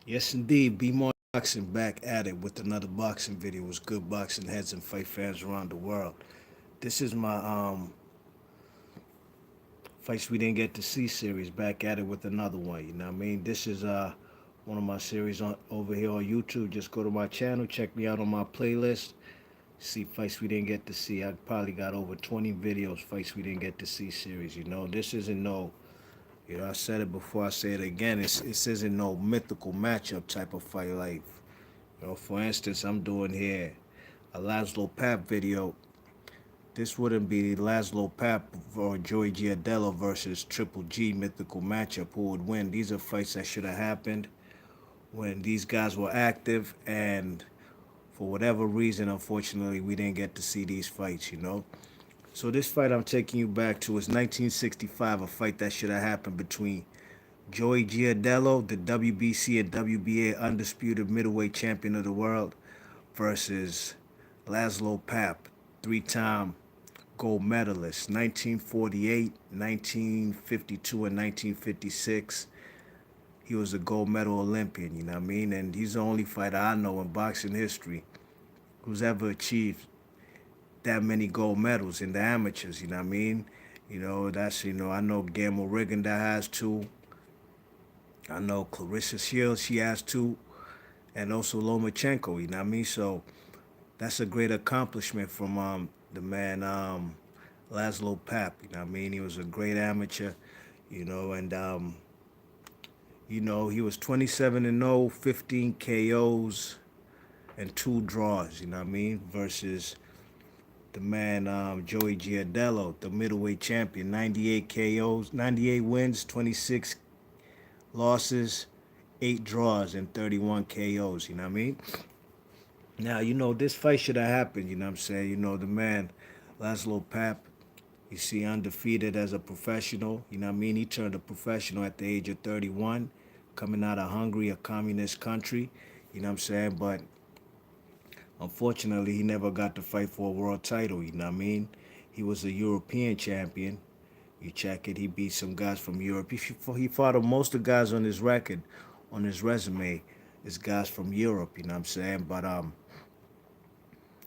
Yes, indeed. B More Boxing back at it with another boxing video. It was good boxing heads and fight fans around the world. This is my fights we didn't get to see series. Back at it with another one. You know what I mean? This is one of my series on over here on YouTube. Just go to my channel, check me out on my playlist. See fights we didn't get to see. I probably got over 20 videos fights we didn't get to see series. You know, this isn't no. You know, I said it before. I say it again. This isn't no mythical matchup type of fight. Like, you know, for instance, I'm doing here a Lazlo Papp video. This wouldn't be Lazlo Papp or Joey Giardello versus Triple G mythical matchup. Who would win? These are fights that should have happened when these guys were active, and for whatever reason, unfortunately, we didn't get to see these fights. You know. So this fight I'm taking you back to is 1965, a fight that should have happened between Joey Giardello, the WBC and WBA Undisputed Middleweight Champion of the World, versus Lazlo Papp, three-time gold medalist, 1948, 1952, and 1956. He was a gold medal Olympian, you know what I mean? And he's the only fighter I know in boxing history who's ever achieved that many gold medals in the amateurs, you know what I mean? I know Gamble Riggin that has two. I know Clarissa Shields, she has two. And also Lomachenko, you know what I mean? So that's a great accomplishment from the man Lazlo Papp. You know what I mean? He was a great amateur, and he was 27 and 0, 15 KOs and two draws. You know what I mean? Versus the man Joey Giardello, the middleweight champion, 98 KOs, 98 wins, 26 losses, 8 draws, and 31 KOs. You know what I mean? Now, this fight should have happened, you know what I'm saying? The man, Lazlo Papp, you see, undefeated as a professional, you know what I mean? He turned a professional at the age of 31, coming out of Hungary, a communist country, you know what I'm saying? But unfortunately, he never got to fight for a world title, you know what I mean? He was a European champion. You check it, he beat some guys from Europe. He fought most of the guys on his record, on his resume, is guys from Europe, you know what I'm saying? But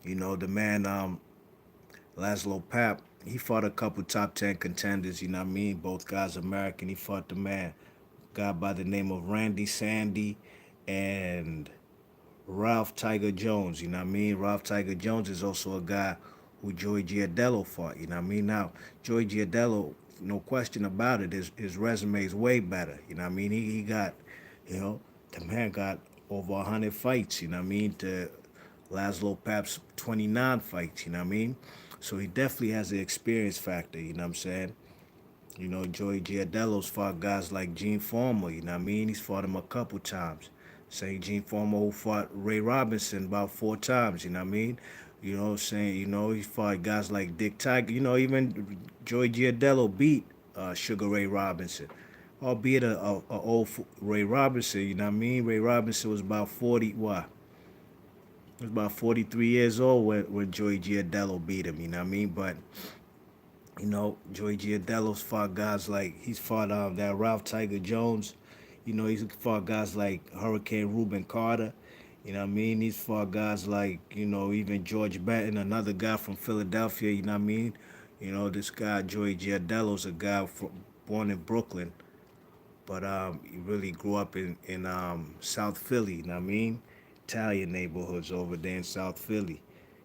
the man Lazlo Papp, he fought a couple top 10 contenders, you know what I mean? Both guys American. He fought the man, guy by the name of Randy Sandy and Ralph Tiger Jones, you know what I mean? Ralph Tiger Jones is also a guy who Joey Giardello fought, you know what I mean? Now, Joey Giardello, no question about it, his resume is way better, you know what I mean? He got, you know, the man got over 100 fights, you know what I mean, to Lazlo Papp's 29 fights, you know what I mean? So he definitely has the experience factor, you know what I'm saying? Joey Giardello's fought guys like Gene Farmer, you know what I mean? He's fought him a couple times. Say Gene Farmer who fought Ray Robinson about 4 times, you know what I mean? You know what I'm saying? He fought guys like Dick Tiger. Even Joey Giardello beat Sugar Ray Robinson. Albeit a old Ray Robinson, you know what I mean? Ray Robinson was about 40, what? He was about 43 years old when Joey Giardello beat him, you know what I mean? But Joey Giardello's fought guys like he's fought that Ralph Tiger Jones. He's fought guys like Hurricane Reuben Carter. You know what I mean? He's fought guys like, even George Benton, another guy from Philadelphia, you know what I mean? This guy, Joey Giardello's a guy born in Brooklyn, but he really grew up in South Philly, you know what I mean? Italian neighborhoods over there in South Philly,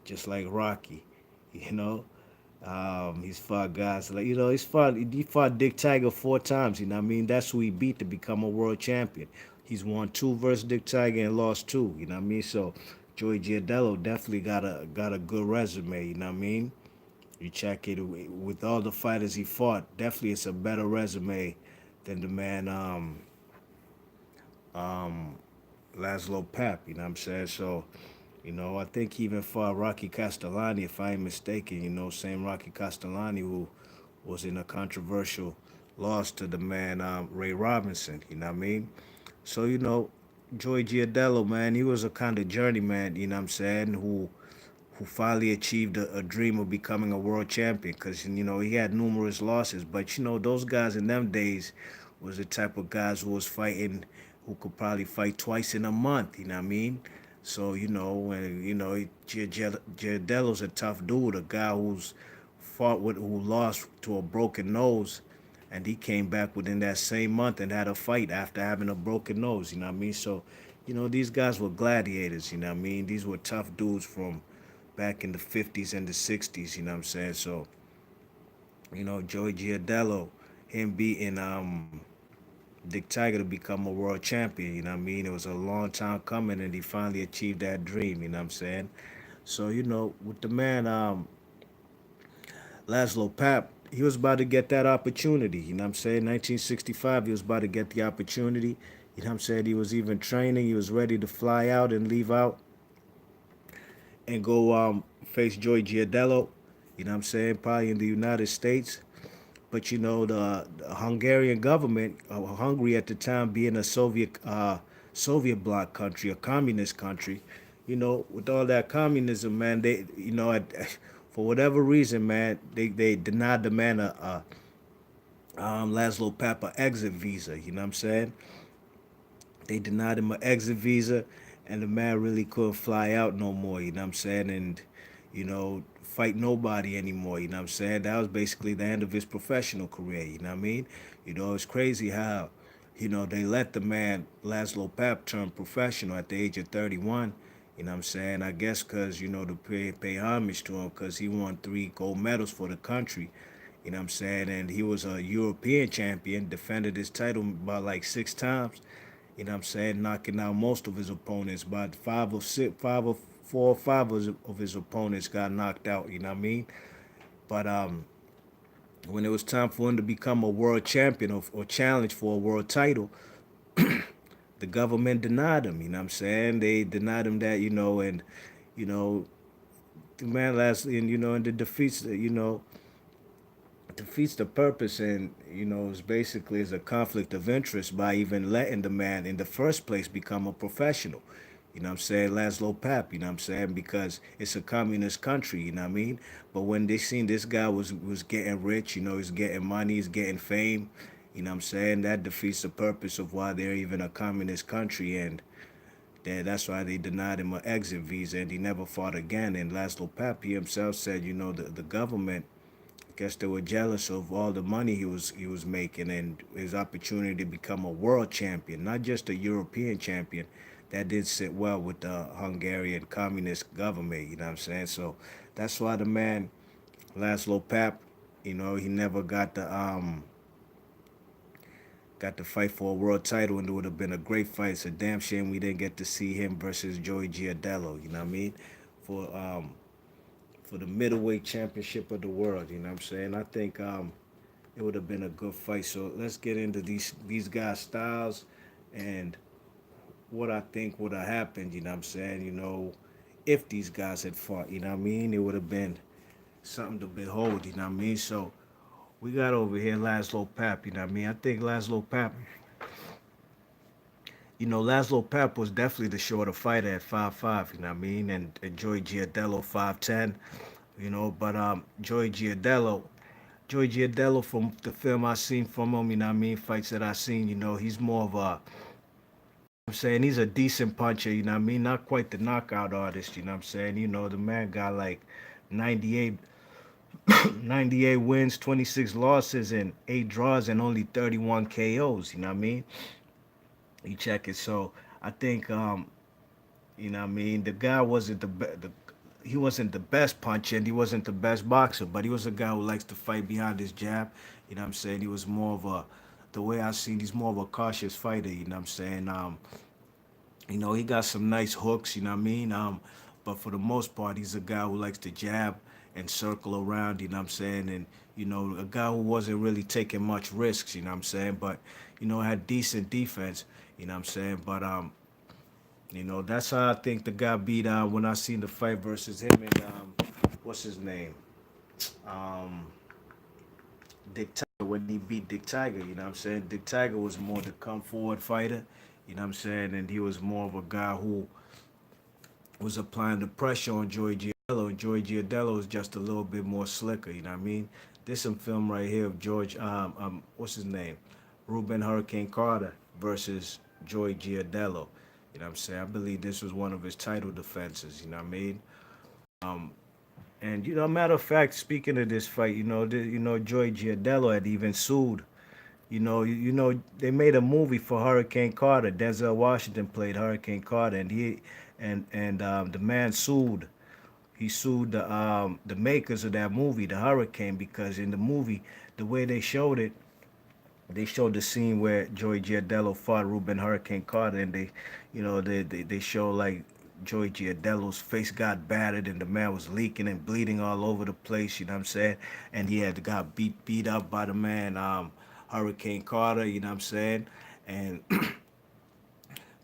just like Rocky, you know? He's fought guys like he fought Dick Tiger 4 times. You know what I mean? That's who he beat to become a world champion. He's won two versus Dick Tiger and lost two. You know what I mean? So Joey Giardello definitely got a good resume. You know what I mean? You check it with all the fighters he fought. Definitely, it's a better resume than the man um, Lazlo Papp. You know what I'm saying? So I think he even fought Rocky Castellani, if I ain't mistaken. Same Rocky Castellani who was in a controversial loss to the man Ray Robinson. You know what I mean? So Joey Giardello, man, he was a kind of journeyman. You know what I'm saying? Who finally achieved a dream of becoming a world champion. Because he had numerous losses, but those guys in them days was the type of guys who was fighting who could probably fight twice in a month. You know what I mean? So when Giardello's a tough dude, a guy who lost to a broken nose, and he came back within that same month and had a fight after having a broken nose. You know what I mean? So, these guys were gladiators. You know what I mean? These were tough dudes from back in the 50s and the 60s. You know what I'm saying? So, Joey Giardello, him beating Dick Tiger to become a world champion. You know what I mean? It was a long time coming, and he finally achieved that dream. You know what I'm saying? So with the man Lazlo Papp, he was about to get that opportunity. You know what I'm saying? 1965, he was about to get the opportunity. You know what I'm saying? He was even training. He was ready to fly out and leave out and go face Joey Giardello. You know what I'm saying? Probably in the United States. But the Hungarian government, Hungary at the time being a Soviet bloc country, a communist country, with all that communism, man, they for whatever reason, man, they denied the man Lazlo Papp a exit visa. You know what I'm saying? They denied him an exit visa, and the man really couldn't fly out no more. You know what I'm saying? And fight nobody anymore. You know what I'm saying? That was basically the end of his professional career. You know what I mean? It's crazy how they let the man Lazlo Papp turn professional at the age of 31. You know what I'm saying? I guess because to pay homage to him because he won 3 gold medals for the country. You know what I'm saying? And he was a European champion, defended his title about like 6 times. You know what I'm saying? Knocking out most of his opponents. About 4 or 5 of his opponents got knocked out. You know what I mean? But when it was time for him to become a world champion or challenge for a world title, the government denied him. You know what I'm saying? They denied him that. And you know the man last and the defeats defeats the purpose, and it's basically is a conflict of interest by even letting the man in the first place become a professional. You know what I'm saying? Lazlo Papp, you know what I'm saying? Because it's a communist country, you know what I mean? But when they seen this guy was getting rich, he's getting money, he's getting fame, you know what I'm saying? That defeats the purpose of why they're even a communist country, and that's why they denied him an exit visa, and he never fought again. And Lazlo Papp, he himself said, the government, guess they were jealous of all the money he was making and his opportunity to become a world champion, not just a European champion. That did sit well with the Hungarian communist government, you know what I'm saying? So that's why the man Lazlo Papp, he never got to fight for a world title, and it would have been a great fight. It's a damn shame we didn't get to see him versus Joey Giardello, you know what I mean? For for the middleweight championship of the world. You know what I'm saying? I think it would have been a good fight. So let's get into these guys' styles and what I think would have happened. You know what I'm saying? If these guys had fought. You know what I mean? It would have been something to behold. You know what I mean? So we got over here Lazlo Papp. You know what I mean? I think Lazlo Papp was definitely the shorter fighter at 5'5", you know what I mean? And Joey Giardello 5'10". But Joey Giardello from the film I seen from him, you know what I mean, fights that I seen, he's more of I'm saying he's a decent puncher, you know what I mean, not quite the knockout artist, you know what I'm saying, the man got like 98, 98 wins, 26 losses, and 8 draws, and only 31 KOs, you know what I mean, you check it, so I think, you know what I mean, the guy wasn't he wasn't the best puncher and he wasn't the best boxer, but he was a guy who likes to fight behind his jab. You know what I'm saying? He was more of the way I seen, he's more of a cautious fighter. You know what I'm saying? He got some nice hooks. You know what I mean? But for the most part, he's a guy who likes to jab and circle around. You know what I'm saying? And a guy who wasn't really taking much risks. You know what I'm saying? But had decent defense. You know what I'm saying? But that's how I think the guy beat when I seen the fight versus him and what's his name? Um, Dick Tiger when he beat Dick Tiger, you know what I'm saying? Dick Tiger was more the come forward fighter, you know what I'm saying? And he was more of a guy who was applying the pressure on Joey Giardello, and Joey Giardello was just a little bit more slicker, you know what I mean? There's some film right here of what's his name? Ruben Hurricane Carter versus Joey Giardello. You know what I'm saying? I believe this was one of his title defenses. You know what I mean? And matter of fact, speaking of this fight, Joey Giardello had even sued. They made a movie for Hurricane Carter. Denzel Washington played Hurricane Carter, and the man sued. He sued the makers of that movie, The Hurricane, because in the movie, the way they showed the scene where Joey Giardello fought Ruben Hurricane Carter, and they show like Joey Giardello's face got battered, and the man was leaking and bleeding all over the place. You know what I'm saying? And he had got beat up by the man Hurricane Carter. You know what I'm saying? And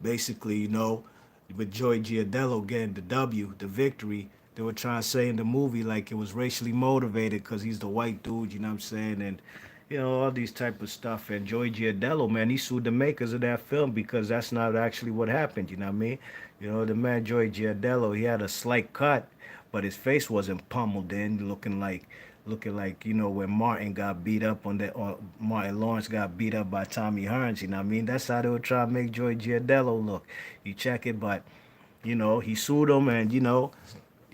basically, with Joey Giardello getting the W, the victory, they were trying to say in the movie like it was racially motivated because he's the white dude, you know what I'm saying? And, all these type of stuff. And Joey Giardello, man, he sued the makers of that film because that's not actually what happened, you know what I mean? The man Joey Giardello, he had a slight cut, but his face wasn't pummeled in, looking like when Martin got beat up or Martin Lawrence got beat up by Tommy Hearns. You know what I mean? That's how they were trying to make Joey Giardello look. You check it, but he sued him, and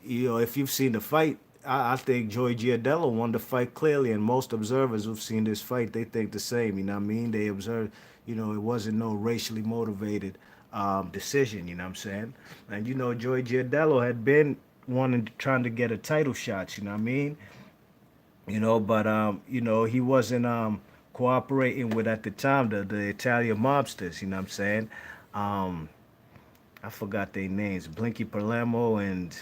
if you've seen the fight, I think Joey Giardello won the fight clearly, and most observers who've seen this fight, they think the same. You know what I mean? They observe, it wasn't no racially motivated decision. You know what I'm saying? And Joey Giardello had been trying to get a title shot. You know what I mean? But he wasn't cooperating with at the time the Italian mobsters. You know what I'm saying? Um, I forgot their names, Blinky Palermo and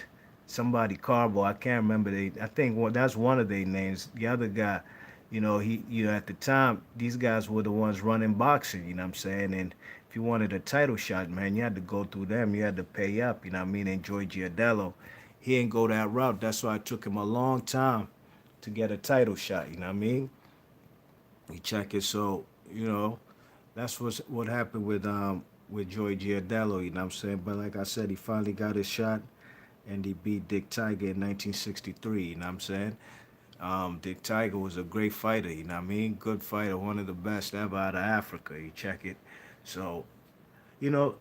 somebody Carbo. I can't remember. I think that's one of their names. The other guy, at the time, these guys were the ones running boxing. You know what I'm saying? And if you wanted a title shot, man, you had to go through them. You had to pay up. You know what I mean? And Joey Giardello, he ain't go that route. That's why it took him a long time to get a title shot. You know what I mean? You check it. So that's what happened with Joey Giardello. You know what I'm saying? But like I said, he finally got his shot, and he beat Dick Tiger in 1963. You know what I'm saying? Dick Tiger was a great fighter. You know what I mean? Good fighter, one of the best ever out of Africa. You check it. So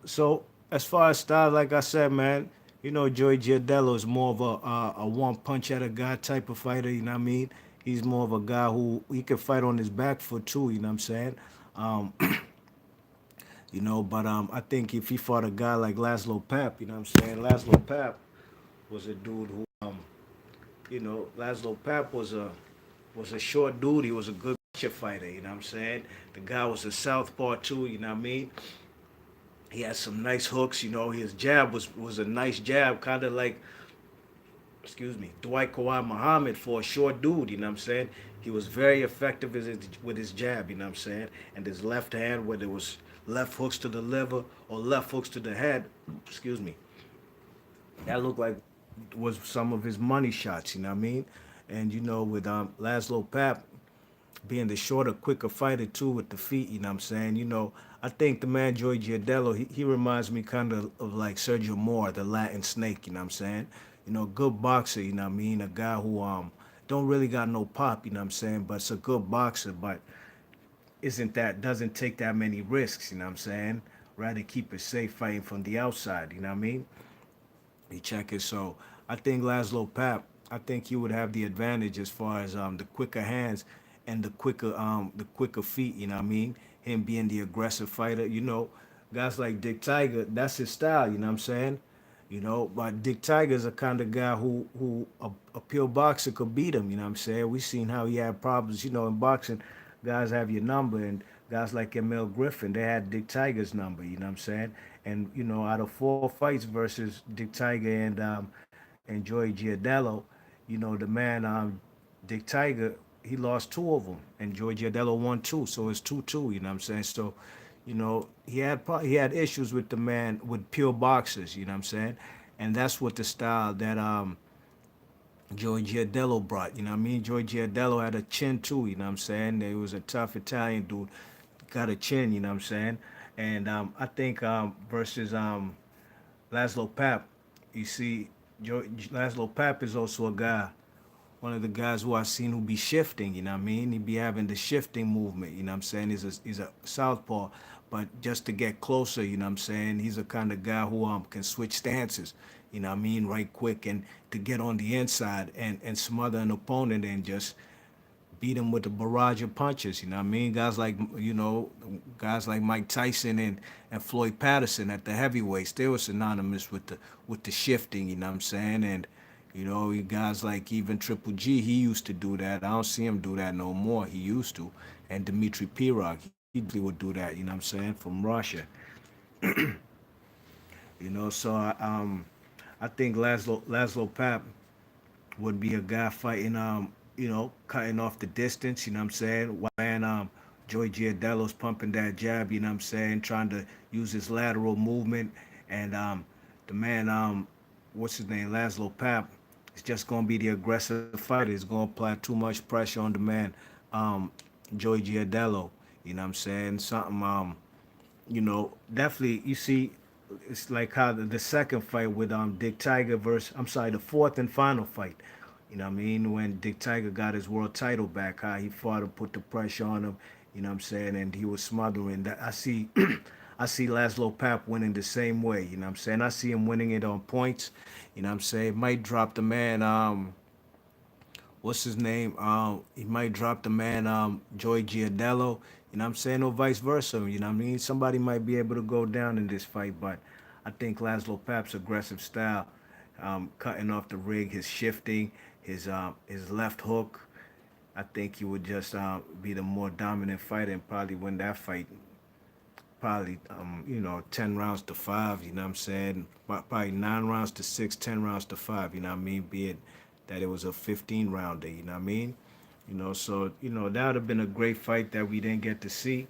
so as far as style, like I said, man, Joey Giardello is more of a one punch at a guy type of fighter. You know what I mean? He's more of a guy who he can fight on his back foot too. You know what I'm saying? Um, but I think if he fought a guy like Lazlo Papp, you know what I'm saying? Lazlo Papp was a dude who, Lazlo Papp was a short dude. He was a good fighter. You know what I'm saying? The guy was a southpaw too. You know what I mean? He had some nice hooks. His jab was a nice jab, kind of like, excuse me, Dwight Kawhi Muhammad for a short dude. You know what I'm saying? He was very effective with his jab. You know what I'm saying? And his left hand, whether it was left hooks to the liver or left hooks to the head, excuse me, that looked like was some of his money shots. You know what I mean? And with Lazlo Papp being the shorter, quicker fighter too with the feet. You know what I'm saying? I think the man Joey Giardello, he reminds me kind of like Sergio Moore, the Latin Snake. You know what I'm saying? Good boxer. You know what I mean? A guy who don't really got no pop. You know what I'm saying? But it's a good boxer. But doesn't take that many risks. You know what I'm saying? Rather keep it safe fighting from the outside. You know what I mean? You check it. So I think Lazlo Papp, I think he would have the advantage as far as the quicker hands and the quicker feet. You know what I mean? Him being the aggressive fighter. Guys like Dick Tiger, that's his style. You know what I'm saying? But Dick Tiger's a kind of guy who a pure boxer could beat him. You know what I'm saying? We seen how he had problems. In boxing, guys have your number, and guys like Emil Griffin, they had Dick Tiger's number. You know what I'm saying? And out of 4 fights versus Dick Tiger and Joey Giardello, the man Dick Tiger, he lost 2 of them, and Joey Giardello won 2, so it's 2-2. You know what I'm saying? So, he had issues with the man with pure boxers. You know what I'm saying? And that's what the style that Joey Giardello brought. You know what I mean? Joey Giardello had a chin too. You know what I'm saying? He was a tough Italian dude, got a chin. You know what I'm saying? And I think versus Lazlo Papp, you see, Lazlo Papp is also a guy, one of the guys who I've seen who be shifting. You know what I mean? He be having the shifting movement. You know what I'm saying? He's a southpaw, but just to get closer, you know what I'm saying? He's a kind of guy who can switch stances, you know what I mean, right quick, and to get on the inside and smother an opponent and just beat him with a barrage of punches. You know what I mean? Guys like Mike Tyson and Floyd Patterson at the heavyweights, they were synonymous with the shifting. You know what I'm saying? And guys like even Triple G, he used to do that. I don't see him do that no more. He used to. And Dmitry Pirog, he definitely would do that. You know what I'm saying? From Russia. I think Laszlo Papp would be a guy fighting, cutting off the distance, you know what I'm saying? While Joey Giardello's pumping that jab, you know what I'm saying? Trying to use his lateral movement. And the man, what's his name? Lazlo Papp is just going to be the aggressive fighter. He's going to apply too much pressure on the man, um, Joey Giardello. You know what I'm saying? Definitely, you see, it's like how the second fight with Dick Tiger versus, I'm sorry, the fourth and final fight. You know what I mean? When Dick Tiger got his world title back, how he fought and put the pressure on him, you know what I'm saying? And he was smothering that. I see I see Lazlo Papp winning the same way, you know what I'm saying? I see him winning it on points, you know what I'm saying? Might drop the man what's his name? He might drop the man Joey Giardello. You know what I'm saying? Or vice versa. You know what I mean? Somebody might be able to go down in this fight, but I think Laszlo Papp's aggressive style, cutting off the rig, his shifting, his left hook, I think he would just be the more dominant fighter and probably win that fight. Probably 10 rounds to 5. You know what I'm saying? Probably 9 rounds to 6, 10 rounds to 5. You know what I mean? Be it that it was a 15 rounder. You know what I mean? So that would have been a great fight that we didn't get to see.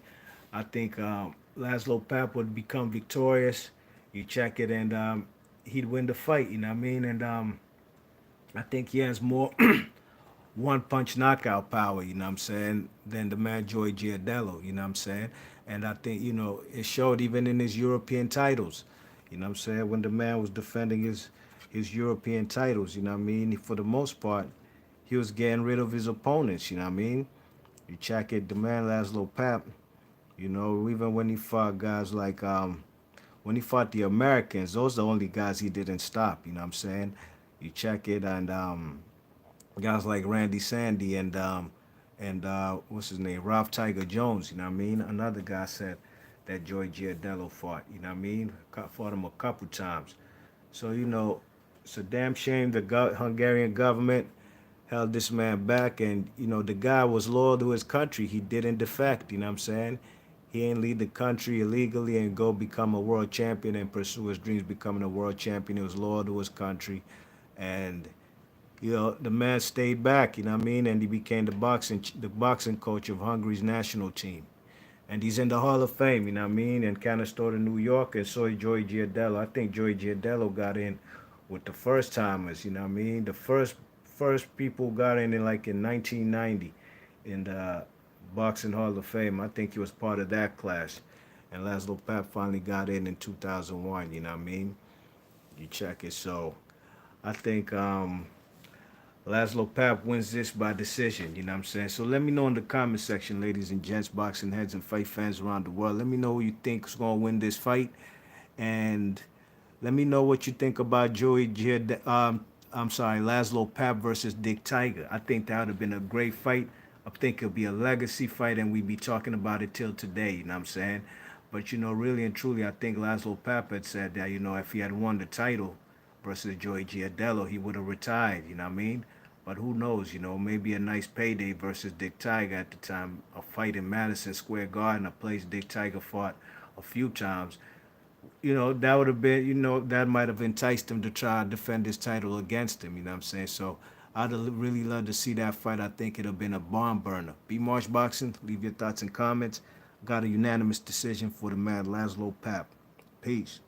I think Laszlo Papp would become victorious. You check it, and he'd win the fight. You know what I mean? And I think he has more one punch knockout power, you know what I'm saying, than the man Joey Giardello, you know what I'm saying? And I think, it showed even in his European titles, you know what I'm saying, when the man was defending his European titles, you know what I mean? For the most part, he was getting rid of his opponents, you know what I mean? You check it, the man Lazlo Papp, even when he fought guys like when he fought the Americans, those are the only guys he didn't stop, you know what I'm saying? You check it, and guys like Randy Sandy and what's his name, Ralph Tiger Jones. You know what I mean? Another guy said that Joey Giardello fought. You know what I mean? Fought him a couple times. So it's a damn shame the Hungarian government held this man back, and the guy was loyal to his country. He didn't defect. You know what I'm saying? He ain't leave the country illegally and go become a world champion and pursue his dreams becoming a world champion. He was loyal to his country, and the man stayed back, you know what I mean? And he became the boxing coach of Hungary's national team. And he's in the Hall of Fame, you know what I mean? And kind of started in New York, and so did Joey Giardello. I think Joey Giardello got in with the first timers, you know what I mean? The first people got in like in 1990 in the Boxing Hall of Fame. I think he was part of that class. And Lazlo Papp finally got in 2001, you know what I mean? You check it. So I think Lazlo Papp wins this by decision, you know what I'm saying? So let me know in the comment section, ladies and gents, boxing heads and fight fans around the world. Let me know who you think is going to win this fight. And let me know what you think about Lazlo Papp versus Dick Tiger. I think that would have been a great fight. I think it'll be a legacy fight, and we'd be talking about it till today, you know what I'm saying? But, really and truly, I think Lazlo Papp had said that, if he had won the title versus Joey Giardello, he would have retired, you know what I mean? But who knows, maybe a nice payday versus Dick Tiger at the time, a fight in Madison Square Garden, a place Dick Tiger fought a few times. That would have been, that might have enticed him to try to defend his title against him, you know what I'm saying? So I'd really love to see that fight. I think it'd have been a barn burner. B March Boxing, leave your thoughts and comments. Got a unanimous decision for the man Lazlo Papp. Peace.